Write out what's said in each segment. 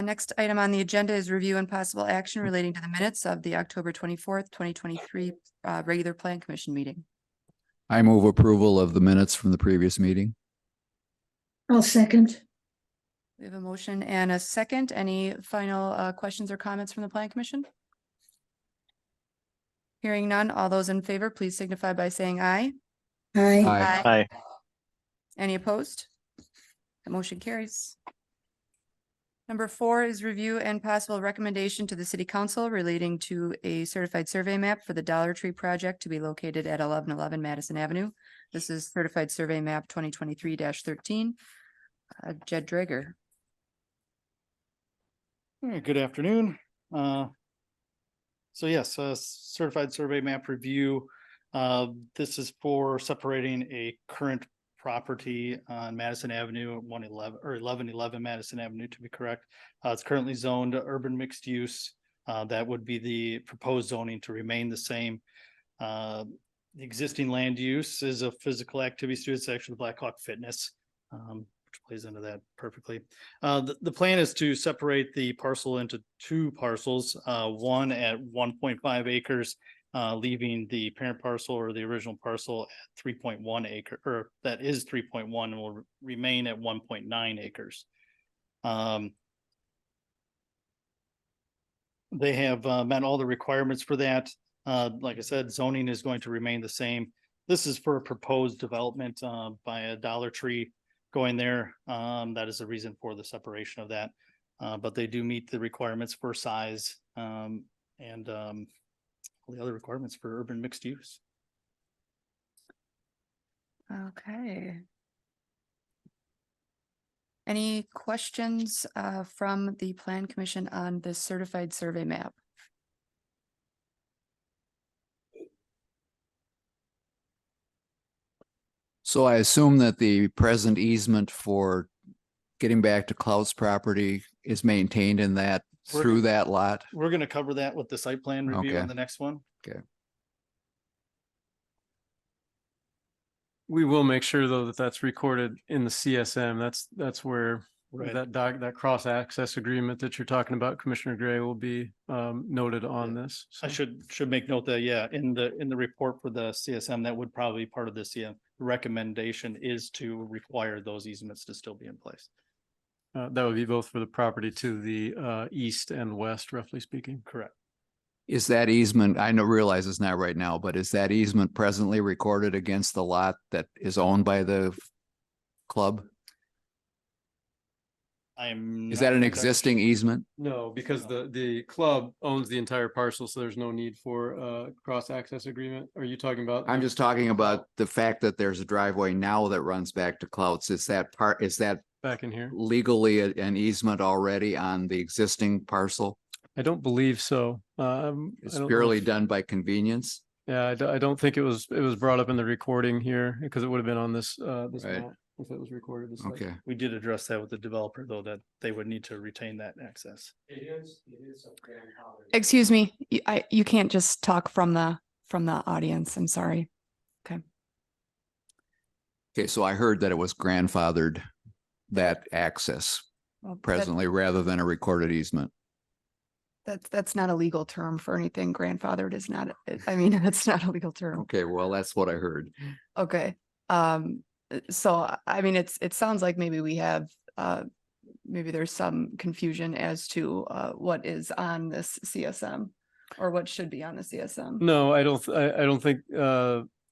Next item on the agenda is review and possible action relating to the minutes of the October 24th, 2023 regular plan commission meeting. I move approval of the minutes from the previous meeting. I'll second. We have a motion and a second. Any final questions or comments from the plan commission? Hearing none, all those in favor, please signify by saying aye. Aye. Aye. Any opposed? The motion carries. Number 4 is review and possible recommendation to the city council relating to a certified survey map for the Dollar Tree project to be located at 1111 Madison Avenue. This is certified survey map 2023-13. Jed Drager. All right, good afternoon. So yes, certified survey map review. This is for separating a current property on Madison Avenue, 111 or 1111 Madison Avenue to be correct. It's currently zoned urban mixed use. That would be the proposed zoning to remain the same. The existing land use is a physical activity studio. It's actually Black Hawk Fitness, which plays into that perfectly. The plan is to separate the parcel into 2 parcels, one at 1.5 acres, leaving the parent parcel or the original parcel at 3.1 acre, or that is 3.1 and will remain at 1.9 acres. They have met all the requirements for that. Like I said, zoning is going to remain the same. This is for a proposed development by a Dollar Tree going there. That is the reason for the separation of that. But they do meet the requirements for size and all the other requirements for urban mixed use. Okay. Any questions from the plan commission on this certified survey map? So I assume that the present easement for getting back to Cloud's property is maintained in that through that lot. We're going to cover that with the site plan review Okay. on the next one. Okay. We will make sure though that that's recorded in the CSM. That's where Right. that cross access agreement that you're talking about, Commissioner Gray, will be noted on this. I should make note that, yeah, in the report for the CSM, that would probably be part of this. Yeah, recommendation is to require those easements to still be in place. That would be both for the property to the east and west, roughly speaking. Correct. Is that easement, I realize it's not right now, but is that easement presently recorded against the lot that is owned by the club? Is that an existing easement? No, because the club owns the entire parcel, so there's no need for a cross access agreement. Are you talking about? I'm just talking about the fact that there's a driveway now that runs back to Clouds. Is that Back in here? legally an easement already on the existing parcel? I don't believe so. It's purely done by convenience. Yeah, I don't think it was brought up in the recording here because it would have been on this this Right. map if it was recorded. This way. Okay. We did address that with the developer, though, that they would need to retain that access. It is. Excuse me, you can't just talk from the audience. I'm sorry. Okay, so I heard that it was grandfathered, that access Well, presently rather than a recorded easement. That's not a legal term for anything. Grandfathered is not, I mean, that's not a legal term. Okay, well, that's what I heard. Okay. So I mean, it sounds like maybe we have, maybe there's some confusion as to what is on this CSM or what should be on the CSM. No, I don't think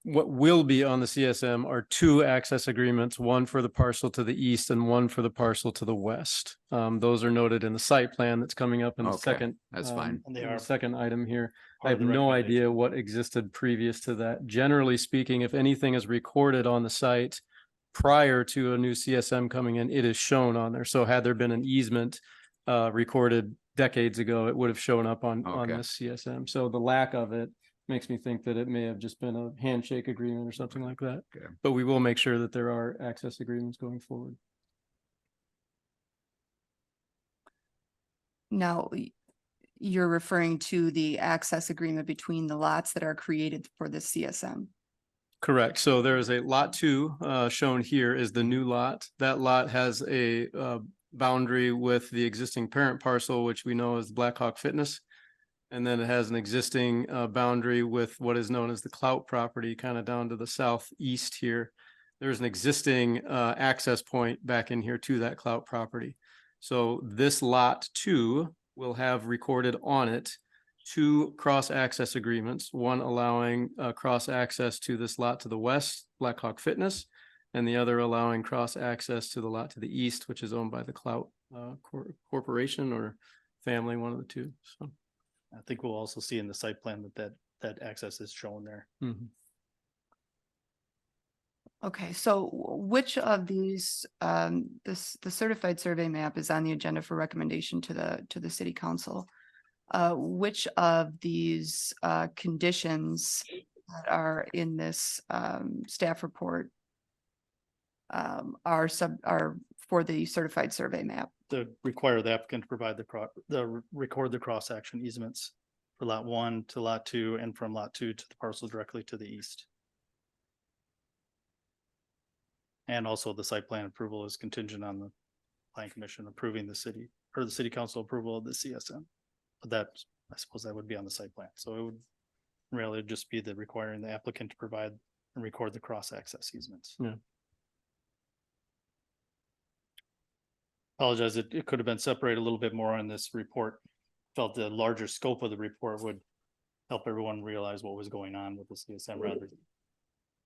what will be on the CSM are 2 access agreements, one for the parcel to the east and one for the parcel to the west. Those are noted in the site plan that's coming up in the Okay, second. that's fine. And they in are the second item here. I part of have the no recommendation. idea what existed previous to that. Generally speaking, if anything is recorded on the site prior to a new CSM coming in, it is shown on there. So had there been an easement recorded decades ago, it would have shown up on Okay. this CSM. So the lack of it makes me think that it may have just been a handshake agreement or something like that. Okay. But we will make sure that there are access agreements going forward. Now, you're referring to the access agreement between the lots that are created for the CSM. Correct. So there is a lot 2 shown here is the new lot. That lot has a boundary with the existing parent parcel, which we know is Blackhawk Fitness. And then it has an existing boundary with what is known as the Clout property, kind of down to the southeast here. There's an existing access point back in here to that Clout property. So this lot 2 will have recorded on it 2 cross-access agreements, one allowing cross-access to this lot to the west, Blackhawk Fitness, and the other allowing cross-access to the lot to the east, which is owned by the Clout Corporation or family, one of the two. So. I think we'll also see in the site plan that access is shown there. Mhm. Okay, so which of these, the certified survey map is on the agenda for recommendation to the city council? Which of these conditions that are in this staff report are for the certified survey map? To require the applicant to provide record the cross action easements for lot 1 to lot 2 and from lot 2 to the parcel directly to the east. And also the site plan approval is contingent on the plan commission approving the city or the city council approval of the CSM. But that, I suppose that would be on the site plan. So it would really just be the requiring the applicant to provide and record the cross access easements. Yeah. Apologize, it could have been separated a little bit more on this report. Felt the larger scope of the report would help everyone realize what was going on with the CSM rather.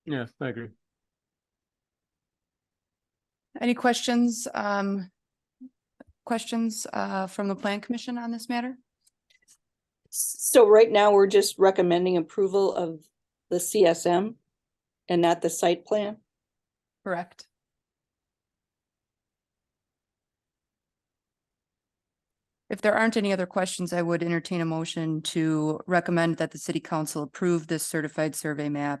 Yeah, I agree. Any questions? Questions from the plan commission on this matter? So right now, we're just recommending approval of the CSM and not the site plan? Correct. If there aren't any other questions, I would entertain a motion to recommend that the city council approve this certified survey map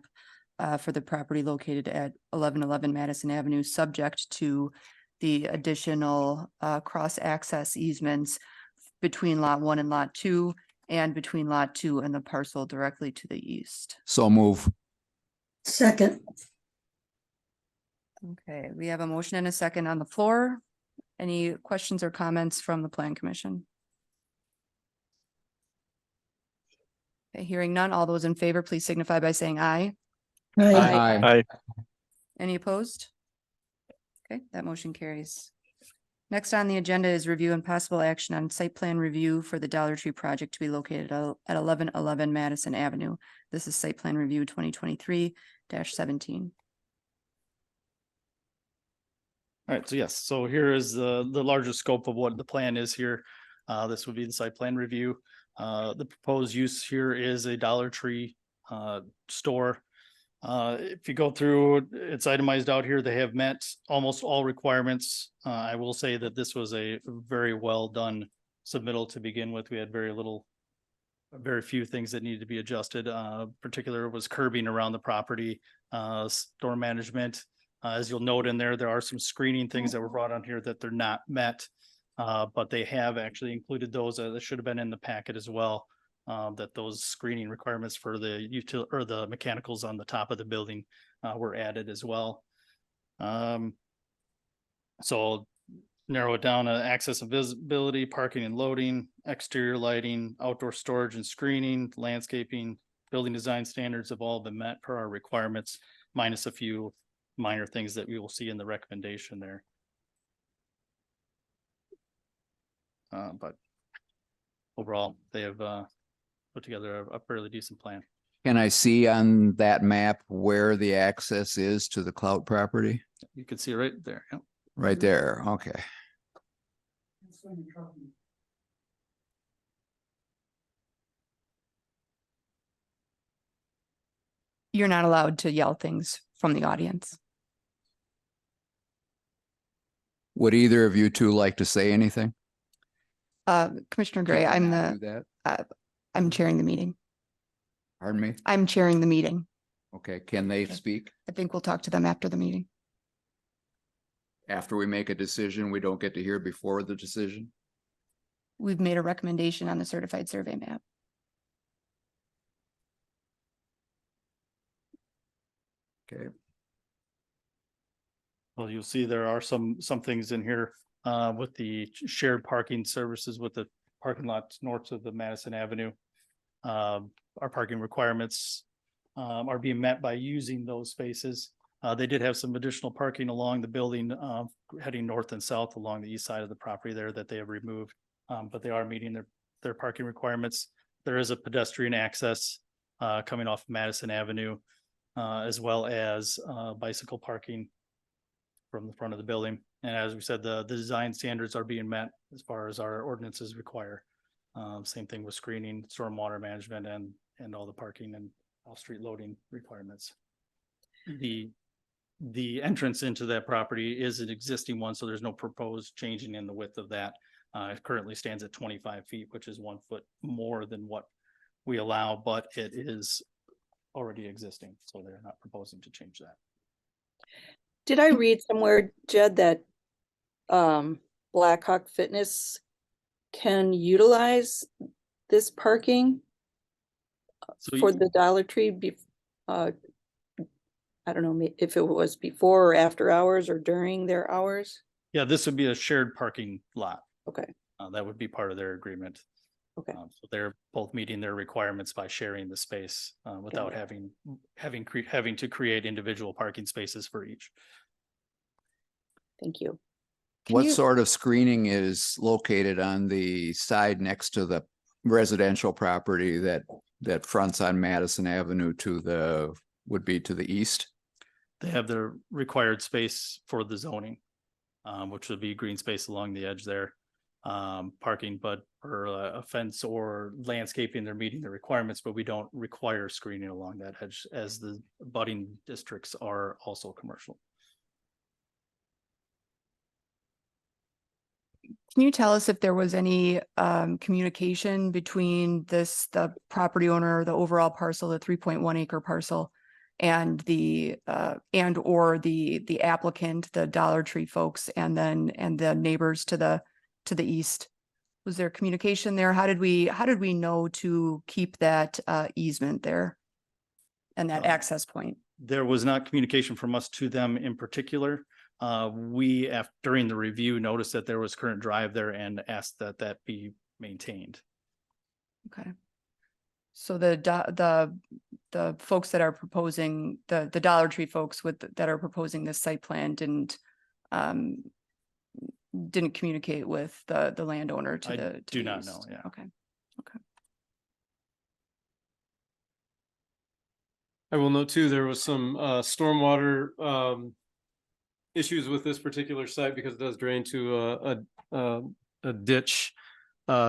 for the property located at 1111 Madison Avenue, subject to the additional cross-access easements between lot 1 and lot 2 and between lot 2 and the parcel directly to the east. So move. Second. Okay, we have a motion and a second on the floor. Any questions or comments from the plan commission? Okay, hearing none, all those in favor, please signify by saying aye. Aye. Any opposed? Okay, that motion carries. Next on the agenda is review and possible action on site plan review for the Dollar Tree project to be located at 1111 Madison Avenue. This is site plan review 2023-17. All right, so yes, so here is the larger scope of what the plan is here. This would be the site plan review. The proposed use here is a Dollar Tree store. If you go through, it's itemized out here. They have met almost all requirements. I will say that this was a very well done submittal to begin with. We had very few things that needed to be adjusted. Particular was curbing around the property, store management. As you'll note in there, there are some screening things that were brought on here that they're not met. But they have actually included those that should have been in the packet as well. That those screening requirements for the or the mechanicals on the top of the building were added as well. So I'll narrow it down to access and visibility, parking and loading, exterior lighting, outdoor storage and screening, landscaping, building design standards have all been met per our requirements, minus a few minor things that we will see in the recommendation there. But overall, they have put together a fairly decent plan. Can I see on that map where the access is to the Clout property? You can see it right there. Yep. Right there. Okay. You're not allowed to yell things from the audience. Would either of you two like to say anything? Commissioner Gray, Can you I'm not do that? I'm chairing the meeting. Pardon me? I'm chairing the meeting. Okay, can they Okay. speak? I think we'll talk to them after the meeting. After we make a decision, we don't get to hear before the decision? We've made a recommendation on the certified survey map. Okay. Well, you'll see there are some things in here with the shared parking services with the parking lots north of the Madison Avenue. Our parking requirements are being met by using those spaces. They did have some additional parking along the building, heading north and south along the east side of the property there that they have removed. But they are meeting their parking requirements. There is a pedestrian access coming off Madison Avenue, as well as bicycle parking from the front of the building. And as we said, the design standards are being met as far as our ordinances require. Same thing with screening, stormwater management, and all the parking and off-street loading requirements. The entrance into that property is an existing one, so there's no proposed changing in the width of that. It currently stands at 25 feet, which is 1 foot more than what we allow, but it is already existing, so they're not proposing to change that. Did I read somewhere, Jed, that Blackhawk Fitness can utilize this parking So for the Dollar Tree? I don't know if it was before or after hours or during their hours. yeah, this would be a shared parking lot. Okay, That would be part of their agreement. okay. So they're both meeting their requirements by sharing the space without it. having to create individual parking spaces for each. Thank you. What you- sort of screening is located on the side next to the residential property that fronts on Madison Avenue would be to the east? They have their required space for the zoning, which would be green space along the edge there. Parking, but for a fence or landscaping, they're meeting the requirements, but we don't require screening along that edge as the budding districts are also commercial. Can you tell us if there was any communication between the property owner, the overall parcel, the 3.1 acre parcel, and or the applicant, the Dollar Tree folks, and the neighbors to the east? Was there communication there? How did we know to keep that easement there and that access point? There was not communication from us to them in particular. We, during the review, noticed that there was current drive there and asked that be maintained. Okay. So the folks that are proposing, the Dollar Tree folks that are proposing this site plan didn't communicate with the landowner to I the do the not east. know, yeah. Okay. I will note too, there was some stormwater issues with this particular site because it does drain to a ditch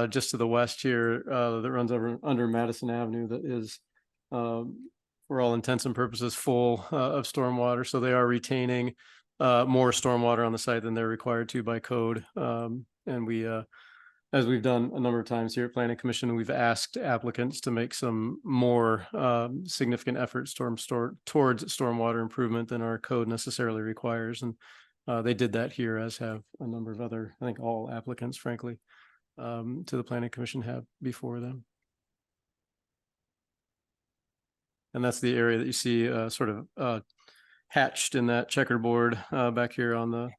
just to the west here that runs under Madison Avenue that is for all intents and purposes full of stormwater. So they are retaining more stormwater on the site than they're required to by code. And we as we've done a number of times here at Planning Commission, we've asked applicants to make some more significant efforts towards stormwater improvement than our code necessarily requires. And they did that here, as have a number of other, I think all applicants, frankly, to the Planning Commission have before them. And that's the area that you see sort of hatched in that checkerboard back here on the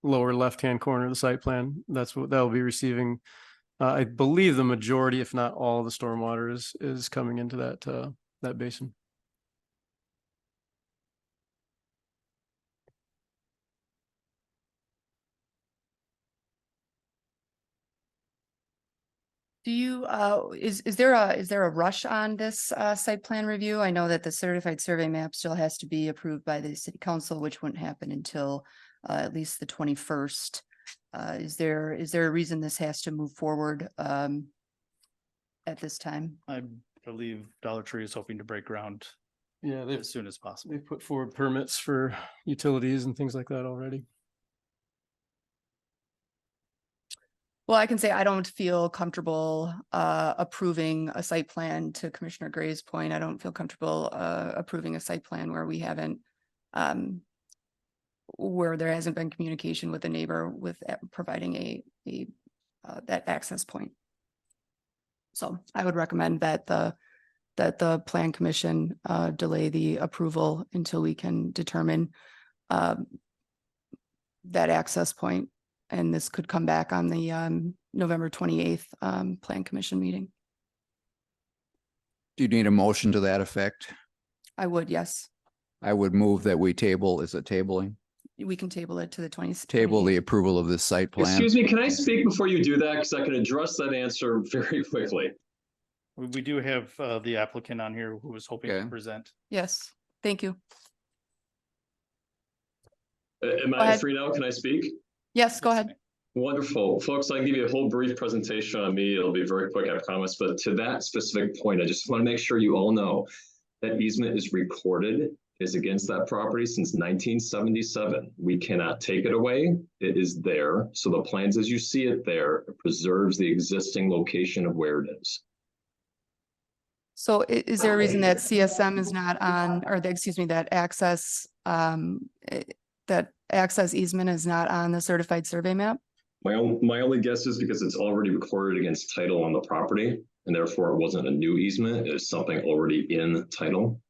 lower left-hand corner of the site plan. That's what they'll be receiving. I believe the majority, if not all, of the stormwater is coming into that basin. Do you, is there a rush on this site plan review? I know that the certified survey map still has to be approved by the city council, which wouldn't happen until at least the 21st. Is there a reason this has to move forward at this time? I believe Dollar Tree is hoping to break ground Yeah, as soon as possible. they've put forward permits for utilities and things like that already. Well, I can say I don't feel comfortable approving a site plan. To Commissioner Gray's point, I don't feel comfortable approving a site plan where we haven't where there hasn't been communication with the neighbor with providing that access point. So I would recommend that the Plan Commission delay the approval until we can determine that access point And this could come back on the November 28th Plan Commission meeting. Do you need a motion to that effect? I would, yes. I would move that we table, is it tabling? We can table it to the 20th. Table the approval of this site plan. Excuse me, can I speak before you do that? Because I can address that answer very quickly. We do have the applicant on here who was hoping to Okay. present. Yes, thank you. Am Go I ahead. free now? Can I speak? Yes, go ahead. Wonderful. Folks, I can give you a whole brief presentation on me. It'll be very quick, I promise. But to that specific point, I just want to make sure you all know that easement is recorded, is against that property since 1977. We cannot take it away. It is there. So the plans as you see it there, it preserves the existing location of where it is. So is there a reason that CSM is not on, or excuse me, that access, that access easement is not on the certified survey map? My only guess is because it's already recorded against title on the property, and therefore it wasn't a new easement, it's something already in title.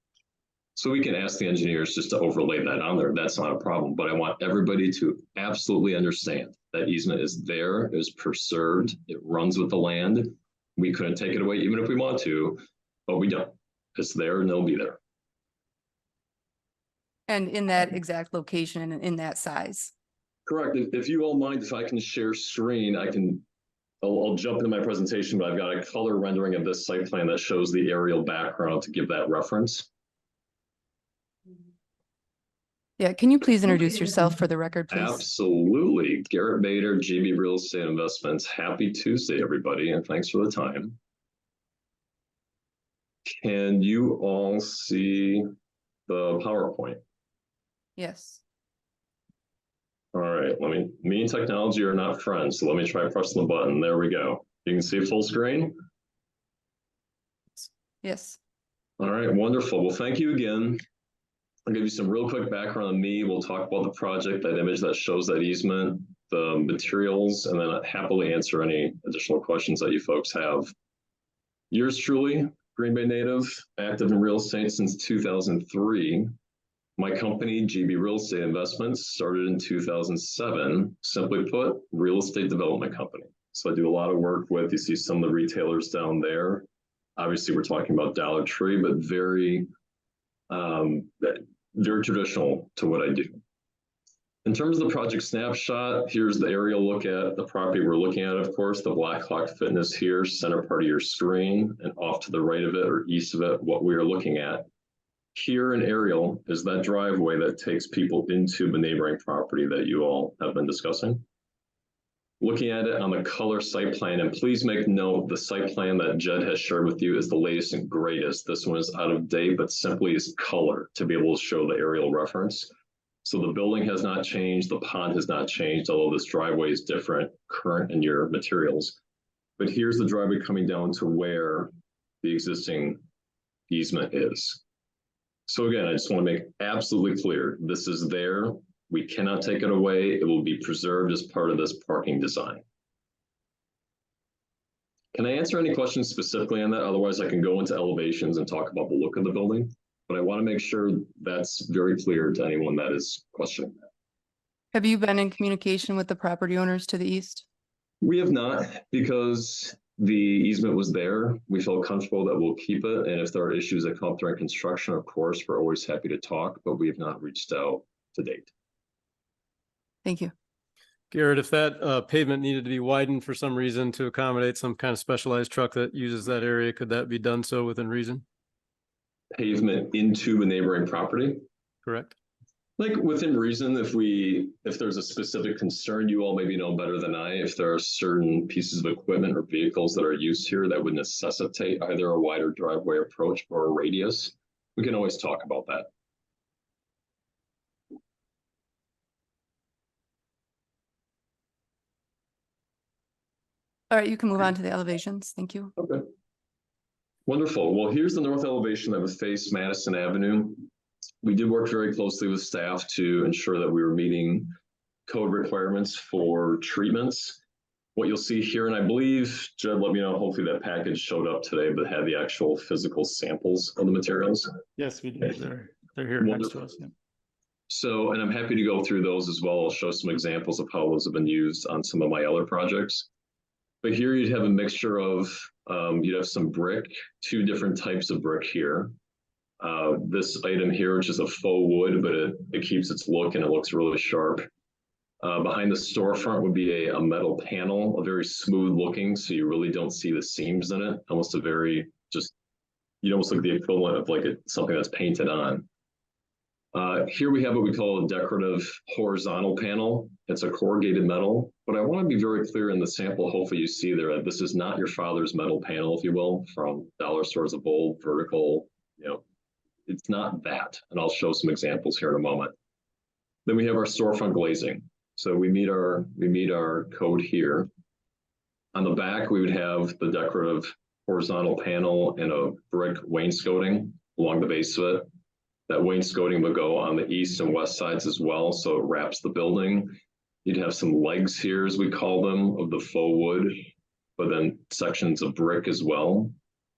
So we can ask the engineers just to overlay that on there. That's not a problem, but I want everybody to absolutely understand that easement is there, it is preserved, it runs with the land. We couldn't take it away even if we want to, but we don't. It's there and it'll be there. And in that exact location and in that size? Correct. If you all mind, if I can share screen, I'll jump into my presentation, but I've got a color rendering of this site plan that shows the aerial background to give that reference. Yeah, can you please introduce yourself for the record, please? Absolutely. Garrett Bader, GB Real Estate Investments. Happy Tuesday, everybody, and thanks for the time. Can you all see the PowerPoint? Yes. All right, me and technology are not friends, so let me try pressing the button. There we go. You can see full screen? Yes. All right, wonderful. Well, thank you again. I'll give you some real quick background on me. We'll talk about the project, that image that shows that easement, the materials, and then I'll happily answer any additional questions that you folks have. Yours truly, Green Bay native, active in real estate since 2003. My company, GB Real Estate Investments, started in 2007. Simply put, real estate development company. So I do a lot of work with, you see some of the retailers down there. Obviously, we're talking about Dollar Tree, but very traditional to what I do. In terms of the project snapshot, here's the aerial look at the property we're looking at, of course, the Black Hawk Fitness here, center part of your screen, and off to the right of it or east of it, what we are looking at. Here in aerial is that driveway that takes people into the neighboring property that you all have been discussing. Looking at it on the color site plan, and please make note, the site plan that Jed has shared with you is the latest and greatest. This one is out of date, but simply is color to be able to show the aerial reference. So the building has not changed, the pond has not changed, although this driveway is different, current in your materials. But here's the driveway coming down to where the existing easement is. So again, I just want to make absolutely clear, this is there. We cannot take it away. It will be preserved as part of this parking design. Can I answer any questions specifically on that? Otherwise, I can go into elevations and talk about the look of the building. But I want to make sure that's very clear to anyone that is questioning that. Have you been in communication with the property owners to the east? We have not, because the easement was there. We felt comfortable that we'll keep it. And if there are issues that come up during construction, of course, we're always happy to talk, but we have not reached out to date. Thank you. Garrett, if that pavement needed to be widened for some reason to accommodate some kind of specialized truck that uses that area, could that be done so within reason? Pavement into a neighboring property? Correct. Like within reason, if there's a specific concern, you all maybe know better than I, if there are certain pieces of equipment or vehicles that are used here that would necessitate either a wider driveway approach or a radius, we can always talk about that. All right, you can move on to the elevations. Thank you. Okay. Wonderful. Well, here's the north elevation that would face Madison Avenue. We did work very closely with staff to ensure that we were meeting code requirements for treatments. What you'll see here, and I believe, Jed, let me know, hopefully that package showed up today, but had the actual physical samples of the materials. Yes, we do. They're here next to us. Yeah. So, and I'm happy to go through those as well. I'll show some examples of how those have been used on some of my other projects. But here you'd have a mixture of, you'd have some brick, two different types of brick here. This item here, which is a faux wood, but it keeps its look and it looks really sharp. Behind the storefront would be a metal panel, a very smooth looking, so you really don't see the seams in it. Almost a very just, you almost look the equivalent of like something that's painted on. Here we have what we call a decorative horizontal panel. It's a corrugated metal, but I want to be very clear in the sample. Hopefully you see there that this is not your father's metal panel, if you will, from dollar stores of old, vertical, it's not that. And I'll show some examples here in a moment. Then we have our storefront glazing. So we meet our code here. On the back, we would have the decorative horizontal panel and a brick wainscoting along the base of it. That wainscoting would go on the east and west sides as well, so it wraps the building. You'd have some legs here, as we call them, of the faux wood, but then sections of brick as well.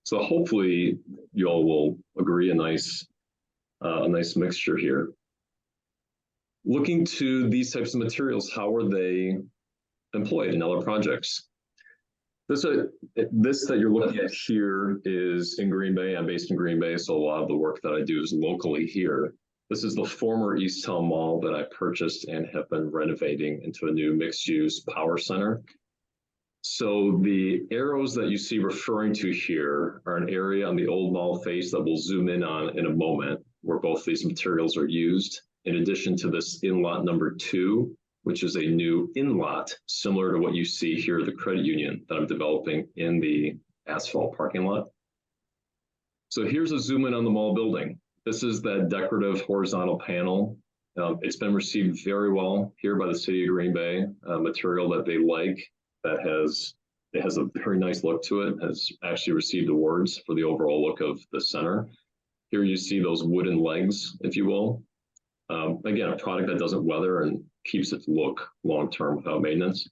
So hopefully you all will agree a nice mixture here. Looking to these types of materials, how are they employed in other projects? This that you're looking at here is in Green Bay. I'm based in Green Bay, so a lot of the work that I do is locally here. This is the former East Town Mall that I purchased and have been renovating into a new mixed-use power center. So the arrows that you see referring to here are an area on the old mall face that we'll zoom in on in a moment, where both these materials are used, in addition to this in-lot number 2, which is a new in-lot, similar to what you see here at the credit union that I'm developing in the asphalt parking lot. So here's a zoom in on the mall building. This is that decorative horizontal panel. It's been received very well here by the city of Green Bay, material that they like, it has a very nice look to it, has actually received awards for the overall look of the center. Here you see those wooden legs, if you will. Again, a product that doesn't weather and keeps its look long-term without maintenance.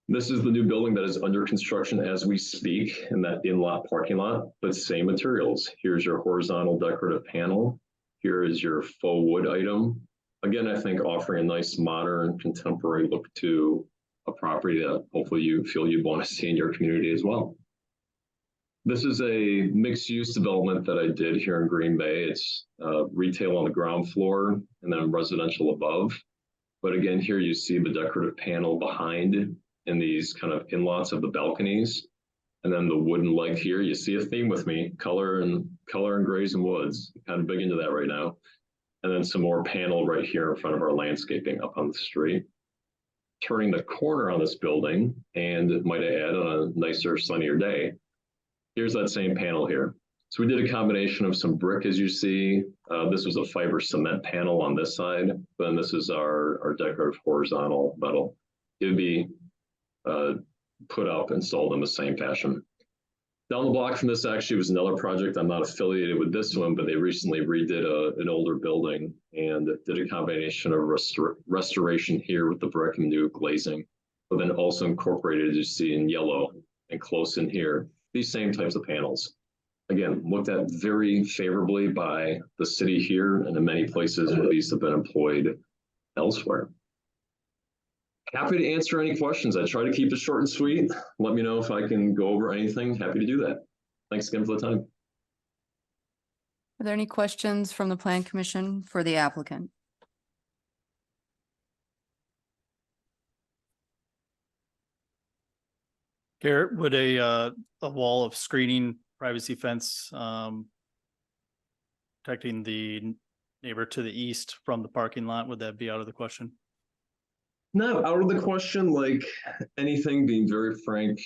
This is the new building that is under construction as we speak in that in-lot parking lot, but same materials. Here's your horizontal decorative panel. Here is your faux wood item. Again, I think offering a nice modern contemporary look to a property that hopefully you feel you'd want to see in your community as well. This is a mixed-use development that I did here in Green Bay. It's retail on the ground floor and then residential above. But again, here you see the decorative panel behind in these kind of in-lots of the balconies. And then the wooden leg here, you see a theme with me, color and grays and woods. Kind of big into that right now. And then some more panel right here in front of our landscaping up on the street. Turning the corner on this building, and might I add, on a nicer, sunnier day, here's that same panel here. So we did a combination of some brick, as you see. This was a fiber cement panel on this side. Then this is our decorative horizontal metal. It would be put up and sold in the same fashion. Down the block from this actually was another project. I'm not affiliated with this one, but they recently redid an older building and did a combination of restoration here with the brick and new glazing, but then also incorporated, as you see in yellow and close in here, these same types of panels. Again, looked at very favorably by the city here and in many places where these have been employed elsewhere. Happy to answer any questions. I try to keep it short and sweet. Let me know if I can go over anything. Happy to do that. Thanks again for the time. Are there any questions from the Plan Commission for the applicant? Garrett, would a wall of screening, privacy fence, protecting the neighbor to the east from the parking lot, would that be out of the question? Not out of the question, like anything, being very frank,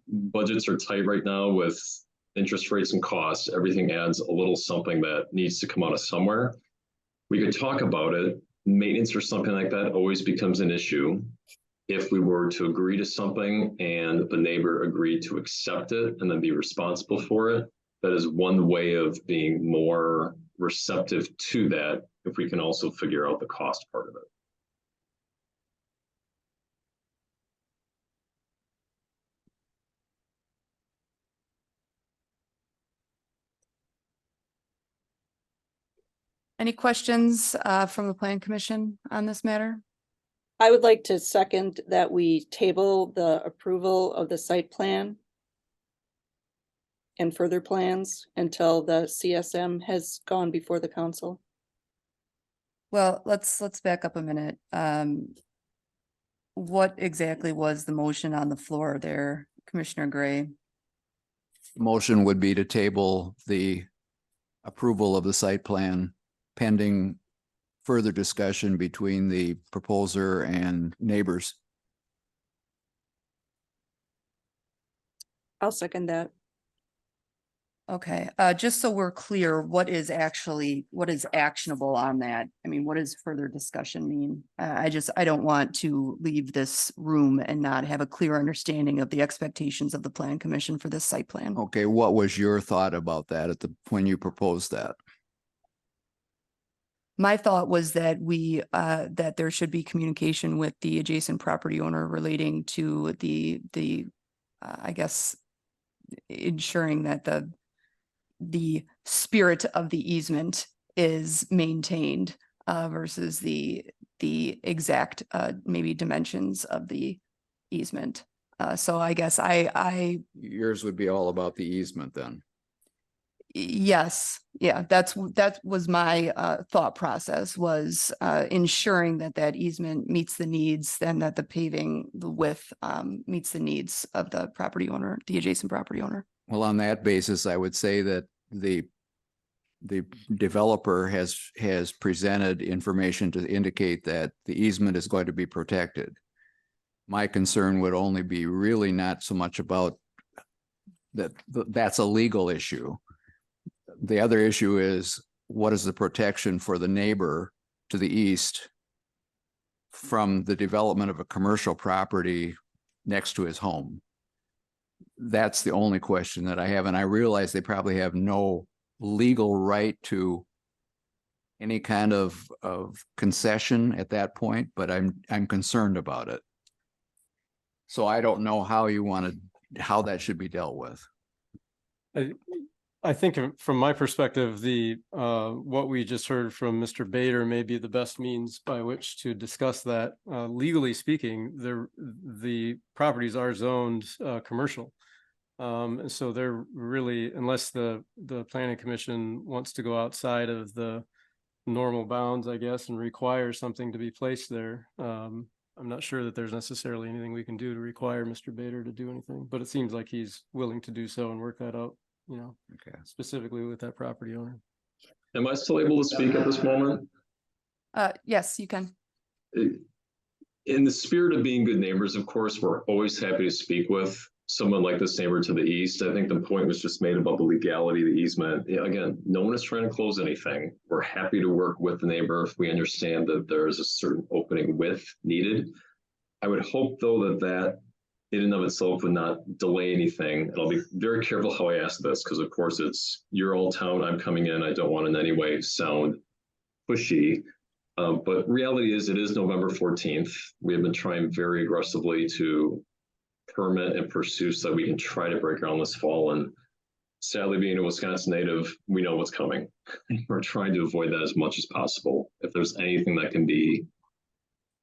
budgets are tight right now with interest rates and costs. Everything adds a little something that needs to come out of somewhere. We could talk about it. Maintenance or something like that always becomes an issue. If we were to agree to something and the neighbor agreed to accept it and then be responsible for it, that is one way of being more receptive to that, if we can also figure out the cost part of it. Any questions from the Plan Commission on this matter? I would like to second that we table the approval of the site plan and further plans until the CSM has gone before the council. Well, let's back up a minute. What exactly was the motion on the floor there, Commissioner Gray? Motion would be to table the approval of the site plan pending further discussion between the proposer and neighbors. I'll second that. Okay, just so we're clear, what is actionable on that? I mean, what does further discussion mean? I don't want to leave this room and not have a clear understanding of the expectations of the Plan Commission for this site plan. Okay, what was your thought about that when you proposed that? My thought was that that there should be communication with the adjacent property owner relating to I guess, ensuring that the spirit of the easement is maintained versus the exact maybe dimensions of the easement. So I guess Yours would be all about the easement then. yes, yeah, that was my thought process, was ensuring that easement meets the needs and that the paving, the width meets the needs of the property owner, the adjacent property owner. Well, on that basis, I would say that the developer has presented information to indicate that the easement is going to be protected. My concern would only be really not so much about that's a legal issue. The other issue is, what is the protection for the neighbor to the east from the development of a commercial property next to his home? That's the only question that I have. And I realize they probably have no legal right to any kind of concession at that point, but I'm concerned about it. So I don't know how that should be dealt with. I think from my perspective, what we just heard from Mr. Bader may be the best means by which to discuss that. Legally speaking, the properties are zoned commercial. And so they're really, unless the planning commission wants to go outside of the normal bounds, I guess, and require something to be placed there. I'm not sure that there's necessarily anything we can do to require Mr. Bader to do anything, but it seems like he's willing to do so and work that out, Okay. specifically with that property owner. Am I still able to speak at this moment? Yes, you can. In the spirit of being good neighbors, of course, we're always happy to speak with someone like this neighbor to the east. I think the point was just made about the legality of the easement. Yeah, again, no one is trying to close anything. We're happy to work with the neighbor if we understand that there is a certain opening width needed. I would hope, though, that in and of itself would not delay anything. And I'll be very careful how I ask this, because of course it's your old town, I'm coming in. I don't want in any way sound pushy. But reality is, it is November 14th. We have been trying very aggressively to permit and pursue so that we can try to break ground this fall. And sadly, being a Wisconsin native, we know what's coming. We're trying to avoid that as much as possible. If there's anything that can be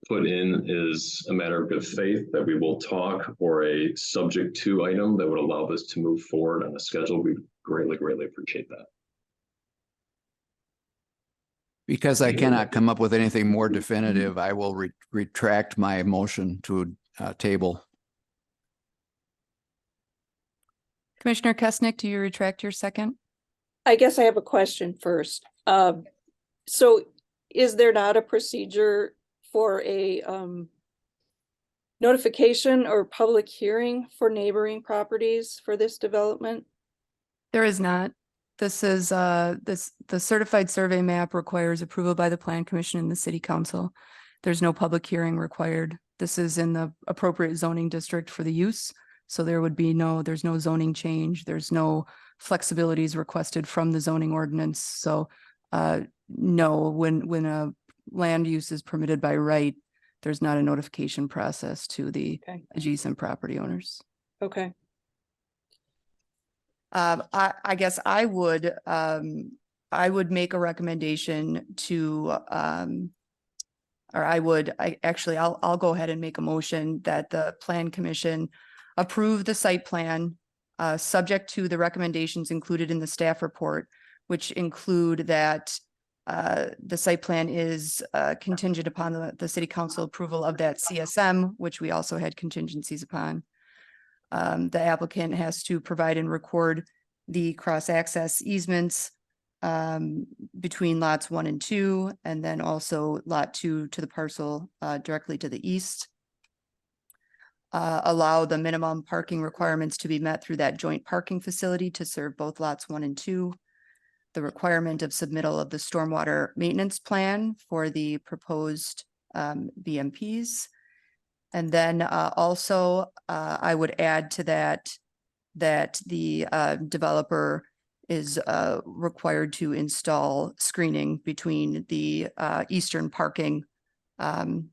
put in is a matter of good faith that we will talk, or a subject to item that would allow this to move forward on a schedule, we greatly, greatly appreciate that. Because I cannot come up with anything more definitive, I will retract my motion to table. Commissioner Kesnick, do you retract your second? I guess I have a question first. So is there not a procedure for a notification or public hearing for neighboring properties for this development? There is not. This is the certified survey map requires approval by the Plan Commission and the City Council. There's no public hearing required. This is in the appropriate zoning district for the use. So there's no zoning change. There's no flexibilities requested from the zoning ordinance. So no, when a land use is permitted by right, there's not a notification process to the adjacent property owners. Okay. I guess I would I would make a recommendation to, or I'll go ahead and make a motion that the plan commission approve the site plan, subject to the recommendations included in the staff report, which include that the site plan is contingent upon the city council approval of that CSM, which we also had contingencies upon. The applicant has to provide and record the cross-access easements between lots 1 and 2, and then also lot 2 to the parcel directly to the east. Allow the minimum parking requirements to be met through that joint parking facility to serve both lots 1 and 2. The requirement of submittal of the stormwater maintenance plan for the proposed BMPs. And then also I would add to that the developer is required to install screening between the eastern parking and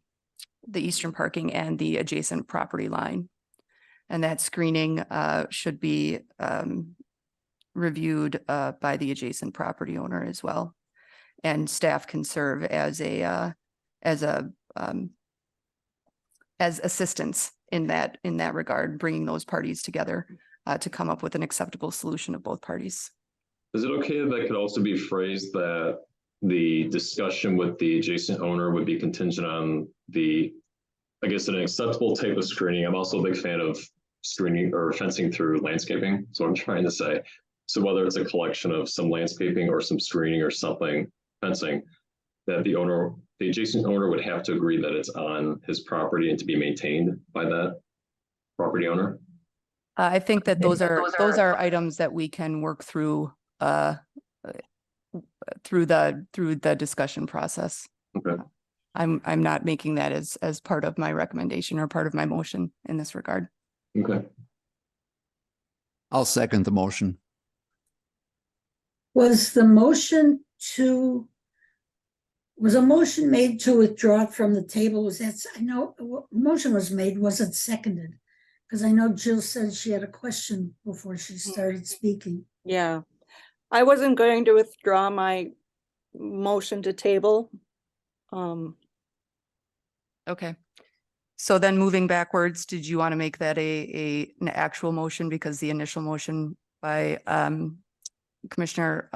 the adjacent property line. And that screening should be reviewed by the adjacent property owner as well. And staff can serve as assistance in that regard, bringing those parties together to come up with an acceptable solution of both parties. Is it okay that could also be phrased that the discussion with the adjacent owner would be contingent on I guess, an acceptable type of screening? I'm also a big fan of screening or fencing through landscaping. So I'm trying to say, so whether it's a collection of some landscaping or some screening or something, fencing, that the adjacent owner would have to agree that it's on his property and to be maintained by that property owner. I think that those are items that we can work through through the discussion process. Okay. I'm not making that as part of my recommendation or part of my motion in this regard. Okay. I'll second the motion. Was a motion made to withdraw it from the table? I know a motion was made, was it seconded? Because I know Jill said she had a question before she started speaking. Yeah, I wasn't going to withdraw my motion to table. Okay. So then moving backwards, did you want to make that an actual motion, because the initial motion by Commissioner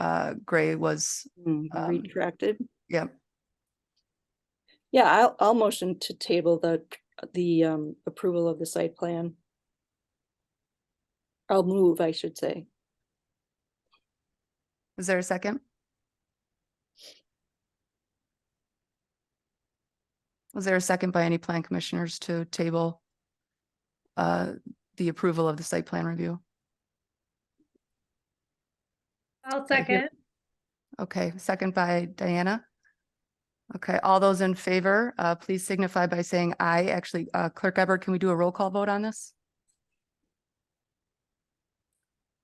Gray was Retracted? Yep. Yeah, I'll motion to table the approval of the site plan. I'll move, I should say. Is there a second? Was there a second by any plan commissioners to table the approval of the site plan review? I'll second. Okay, second by Diana. Okay, all those in favor, please signify by saying aye. Actually, Clerk Ebert, can we do a roll call vote on this?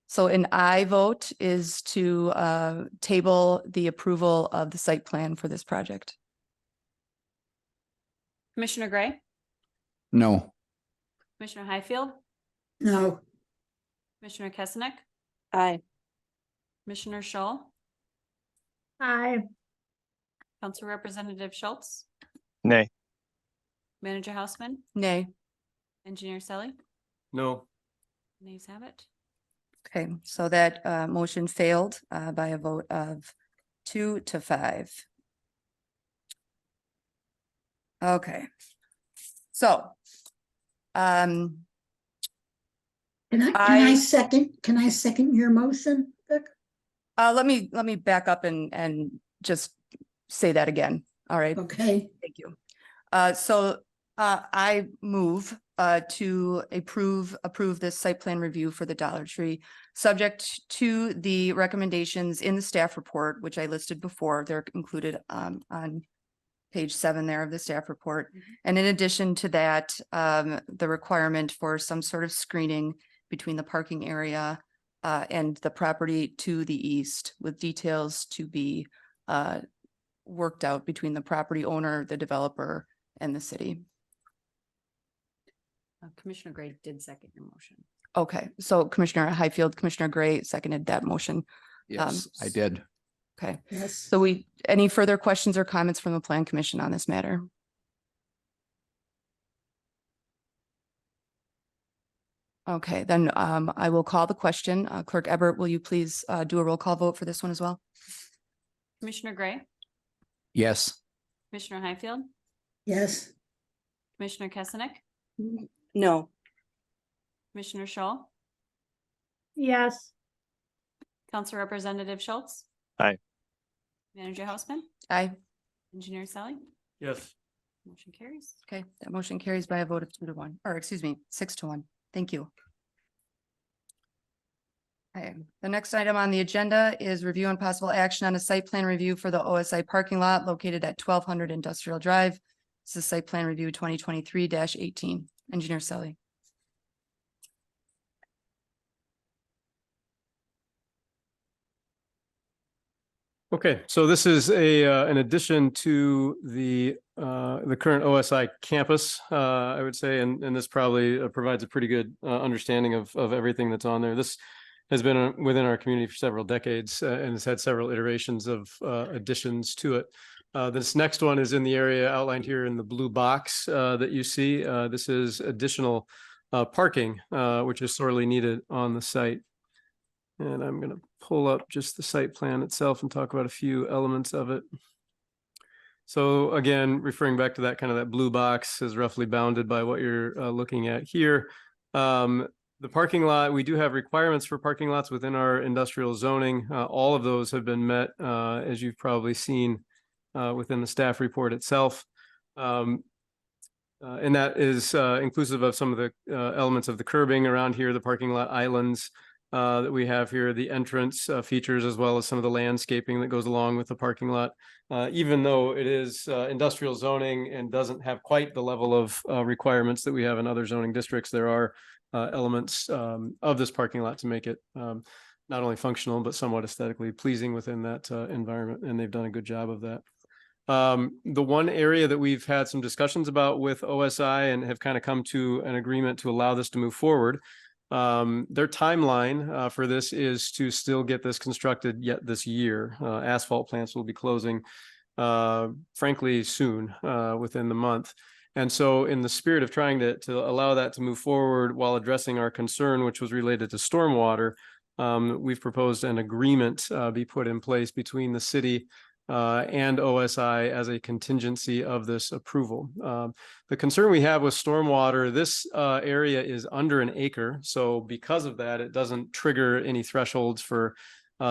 So an aye vote is to table the approval of the site plan for this project. Commissioner Gray, No. Commissioner Highfield, No, Commissioner Kesenick, Aye. Commissioner Shull, Aye. Council Representative Schultz, Nay. Manager Houseman, Nay. Engineer Selly, No. nays have it. Okay, so that motion failed by a vote of 2-5. Okay. So, can I second your motion, Vic? let me back up and just say that again. All right. Okay, Thank you. So I move to approve this site plan review for the Dollar Tree, subject to the recommendations in the staff report, which I listed before. They're included on page 7 there of the staff report. And in addition to that, the requirement for some sort of screening between the parking area and the property to the east, with details to be worked out between the property owner, the developer, and the city. Commissioner Gray did second your motion. Okay, so Commissioner Highfield, Commissioner Gray seconded that motion. Yes, I did. Okay, Yes. so any further questions or comments from the Plan Commission on this matter? Okay, then I will call the question. Clerk Ebert, will you please do a roll call vote for this one as well? Commissioner Gray, Yes. Commissioner Highfield, Yes. Commissioner Kessenich, No. Commissioner Shaw, yes, Council Representative Schultz. Aye. Manager Houseman, Aye. Engineer Sally, Yes. motion carries. Okay, that motion carries by a vote of 2-1, or excuse me, 6-1. Thank you. Okay, the next item on the agenda is review and possible action on a site plan review for the OSI parking lot located at 1200 Industrial Drive. This is site plan review 2023-18. Engineer Sally. Okay, so this is an addition to the current OSI campus, I would say, and this probably provides a pretty good understanding of everything that's on there. This has been within our community for several decades and has had several iterations of additions to it. This next one is in the area outlined here in the blue box that you see. This is additional parking, which is sorely needed on the site. And I'm going to pull up just the site plan itself and talk about a few elements of it. So again, referring back to that kind of that blue box is roughly bounded by what you're looking at here. The parking lot, we do have requirements for parking lots within our industrial zoning. All of those have been met, as you've probably seen within the staff report itself. And that is inclusive of some of the elements of the curbing around here, the parking lot islands that we have here, the entrance features, as well as some of the landscaping that goes along with the parking lot. Even though it is industrial zoning and doesn't have quite the level of requirements that we have in other zoning districts, there are elements of this parking lot to make it not only functional, but somewhat aesthetically pleasing within that environment. And they've done a good job of that. The one area that we've had some discussions about with OSI and have kind of come to an agreement to allow this to move forward. Their timeline for this is to still get this constructed yet this year. Asphalt plants will be closing, frankly, soon, within the month. And so in the spirit of trying to allow that to move forward while addressing our concern, which was related to stormwater, we've proposed an agreement be put in place between the city and OSI as a contingency of this approval. The concern we have with stormwater, this area is under an acre. So because of that, it doesn't trigger any thresholds for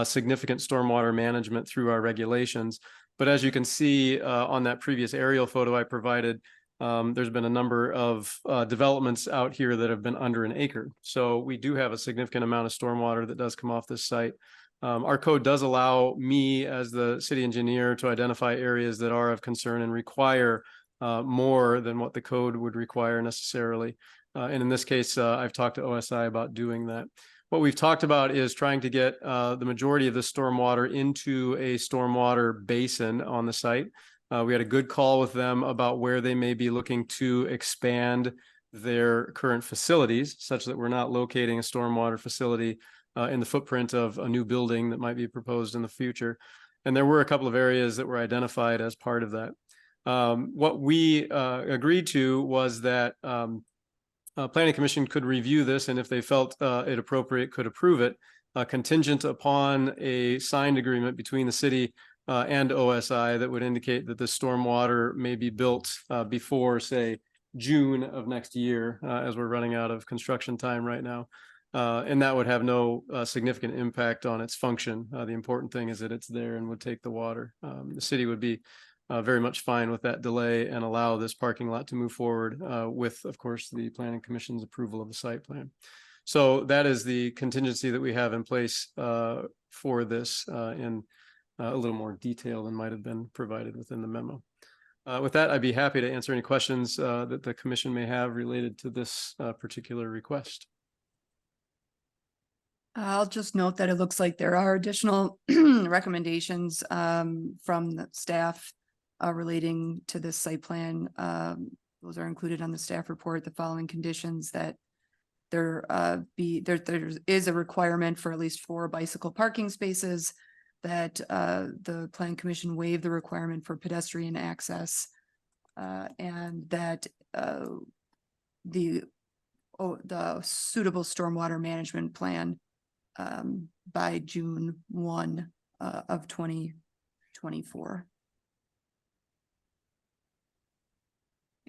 significant stormwater management through our regulations. But as you can see on that previous aerial photo I provided, there's been a number of developments out here that have been under an acre. So we do have a significant amount of stormwater that does come off this site. Our code does allow me as the city engineer to identify areas that are of concern and require more than what the code would require necessarily. And in this case, I've talked to OSI about doing that. What we've talked about is trying to get the majority of the stormwater into a stormwater basin on the site. We had a good call with them about where they may be looking to expand their current facilities such that we're not locating a stormwater facility in the footprint of a new building that might be proposed in the future. And there were a couple of areas that were identified as part of that. What we agreed to was that Planning Commission could review this, and if they felt it appropriate, could approve it, contingent upon a signed agreement between the city and OSI that would indicate that the stormwater may be built before, say, June of next year, as we're running out of construction time right now. And that would have no significant impact on its function. The important thing is that it's there and would take the water. The city would be very much fine with that delay and allow this parking lot to move forward with, of course, the Planning Commission's approval of the site plan. So that is the contingency that we have in place for this in a little more detail than might have been provided within the memo. With that, I'd be happy to answer any questions that the commission may have related to this particular request. I'll just note that it looks like there are additional recommendations from the staff relating to this site plan. Those are included on the staff report. The following conditions that there is a requirement for at least 4 bicycle parking spaces, that the Plan Commission waive the requirement for pedestrian access. And that the suitable stormwater management plan by June 1 of 2024.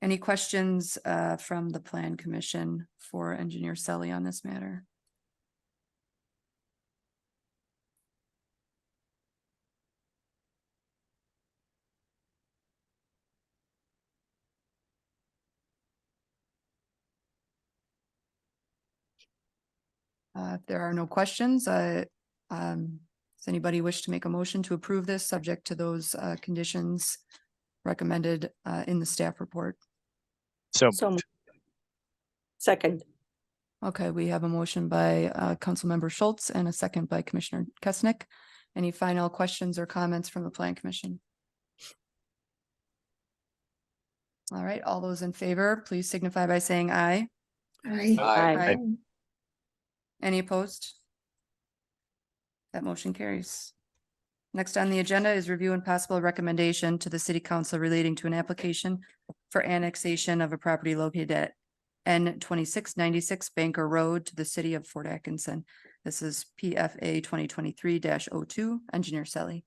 Any questions from the Plan Commission for Engineer Selly on this matter? If there are no questions, does anybody wish to make a motion to approve this subject to those conditions recommended in the staff report? So second, Okay, we have a motion by Councilmember Schultz and a second by Commissioner Kesnick. Any final questions or comments from the Plan Commission? All right, all those in favor, please signify by saying aye. aye. Any opposed? That motion carries. Next on the agenda is review and possible recommendation to the City Council relating to an application for annexation of a property located at N 2696 Banker Road to the city of Fort Atkinson. This is PFA 2023-02. Engineer Selly.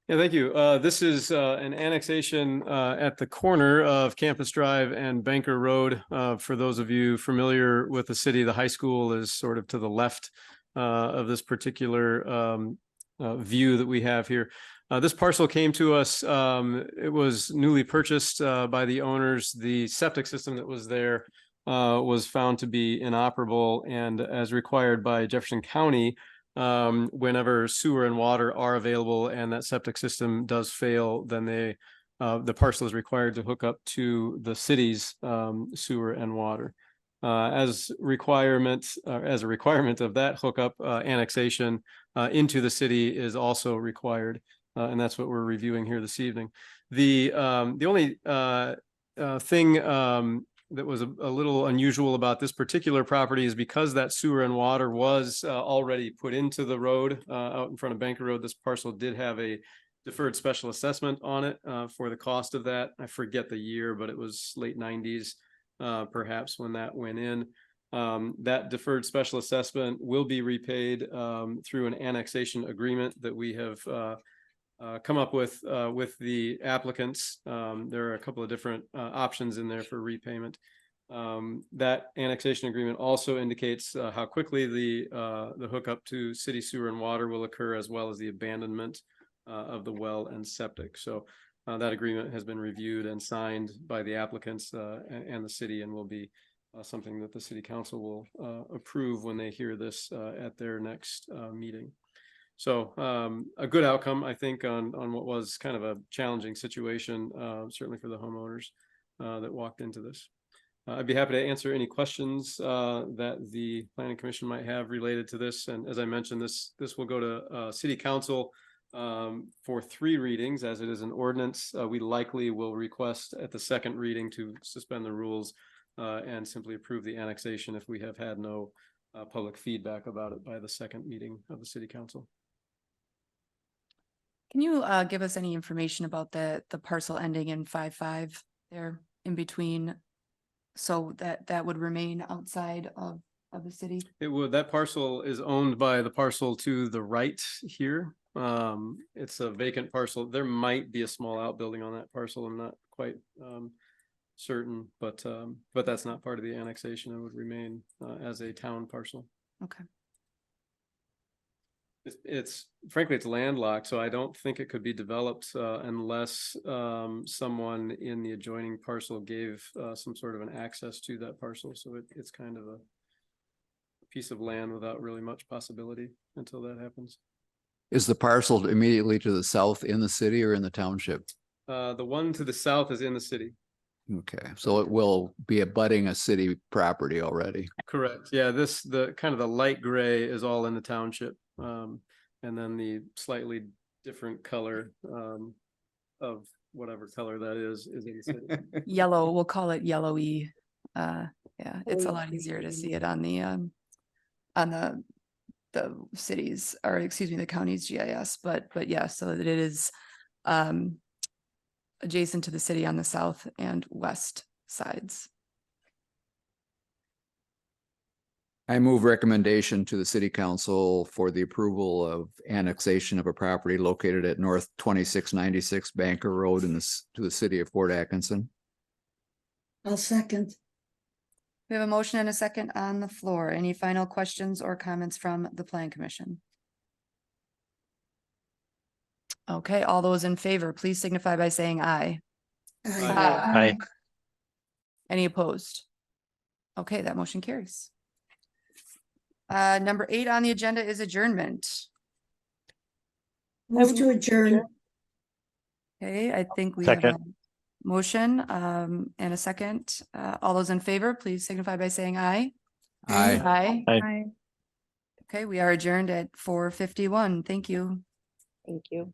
Yeah, thank you. This is an annexation at the corner of Campus Drive and Banker Road. For those of you familiar with the city, the high school is sort of to the left of this particular view that we have here. This parcel came to us. It was newly purchased by the owners. The septic system that was there was found to be inoperable, and as required by Jefferson County, whenever sewer and water are available and that septic system does fail, then the parcel is required to hook up to the city's sewer and water. As a requirement of that hookup, annexation into the city is also required, and that's what we're reviewing here this evening. The only thing that was a little unusual about this particular property is because that sewer and water was already put into the road out in front of Banker Road. This parcel did have a deferred special assessment on it for the cost of that. I forget the year, but it was late 90s, perhaps, when that went in. That deferred special assessment will be repaid through an annexation agreement that we have come up with the applicants. There are a couple of different options in there for repayment. That annexation agreement also indicates how quickly the hookup to city sewer and water will occur, as well as the abandonment of the well and septic. So that agreement has been reviewed and signed by the applicants and the city, and will be something that the city council will approve when they hear this at their next meeting. So a good outcome, I think, on what was kind of a challenging situation, certainly for the homeowners that walked into this. I'd be happy to answer any questions that the Planning Commission might have related to this. And as I mentioned, this will go to City Council for 3 readings, as it is an ordinance. We likely will request at the second reading to suspend the rules and simply approve the annexation if we have had no public feedback about it by the second meeting of the City Council. Can you give us any information about the parcel ending in 5-5 there in between? So that would remain outside of the city? It would. That parcel is owned by the parcel to the right here. It's a vacant parcel. There might be a small outbuilding on that parcel. I'm not quite certain, but that's not part of the annexation. It would remain as a town parcel. Okay. It's frankly, it's landlocked, so I don't think it could be developed unless someone in the adjoining parcel gave some sort of an access to that parcel. So it's kind of a piece of land without really much possibility until that happens. Is the parcel immediately to the south in the city or in the township? The one to the south is in the city. Okay, so it will be abutting a city property already. Correct. Yeah, the kind of the light gray is all in the township. And then the slightly different color of whatever color that is in the city. Yellow, we'll call it yellowy. Yeah, it's a lot easier to see it on the the cities, or excuse me, the county's GIS, but yeah, so that it is adjacent to the city on the south and west sides. I move recommendation to the city council for the approval of annexation of a property located at North 2696 Banker Road in this, to the city of Fort Atkinson. I'll second. We have a motion and a second on the floor. Any final questions or comments from the plan commission? Okay, all those in favor, please signify by saying aye. Aye. Any opposed? Okay, that motion carries. Number 8 on the agenda is adjournment. Move to adjourn. Okay, I think we have a motion and a second. All those in favor, please signify by saying aye. Aye. Aye. Okay, we are adjourned at 4:51. Thank you. Thank you.